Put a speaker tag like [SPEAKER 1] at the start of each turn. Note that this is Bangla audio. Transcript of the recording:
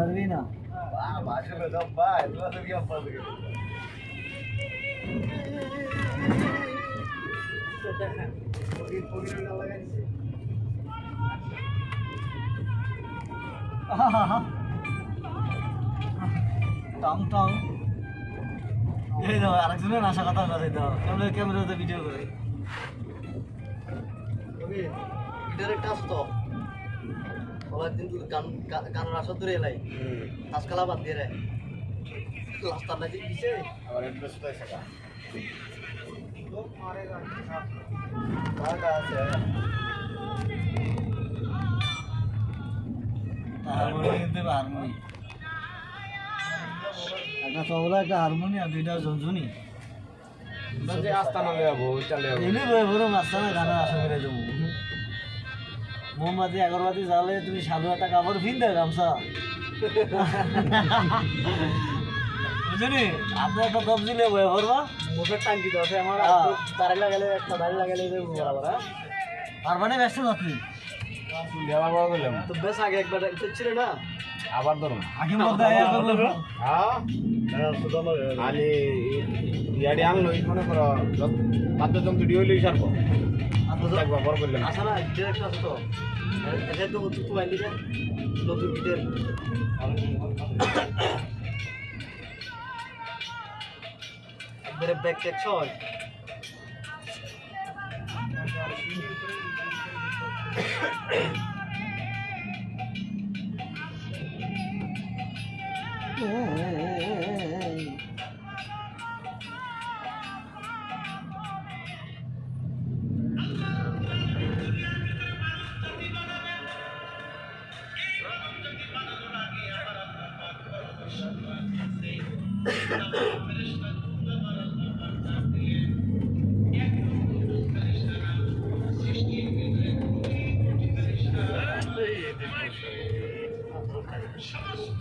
[SPEAKER 1] পারবি না টং টং এই দাও আরেকজনের আশা কথা করে দাও ক্যামেরাতে ভিডিও করে
[SPEAKER 2] এটার কাজ তো সবার দিন গানের আসর ধরে এলাই কাজকালা বাদ দিয়ে রে রাস্তার নাকি দিছে আবার এড্রেস তো এসে
[SPEAKER 1] হারমোনি একটা তবলা একটা হারমোনি আর দুইটা ঝুনঝুনি মোমবাতি আগরবাতি জ্বালে তুমি সাধু একটা কাপড় ফিনতে গামছা বুঝলি আপনি একটা দপ দিলে বয়ে ভরবা
[SPEAKER 2] মুখের টাঙ্কি তো আছে আমার দাঁড়িয়ে লাগালে একটা দাঁড়িয়ে লাগালে বরাবর
[SPEAKER 1] আর মানে ব্যস্ত আপনি
[SPEAKER 2] তো বেশ আগে একবার ছিল না
[SPEAKER 3] আবার ধরুন
[SPEAKER 1] আগে মধ্যে
[SPEAKER 3] আলি ইয়াডি আনলো মনে করো বাদ্যযন্ত্র ডিও লই সারব একবার বড় করলেন
[SPEAKER 2] আসা না ডিরেক্ট আছে তো এটা তো তুই আইলি না নতুন গিটার একবারে ব্যাক টেক ছয়
[SPEAKER 4] সমস্ত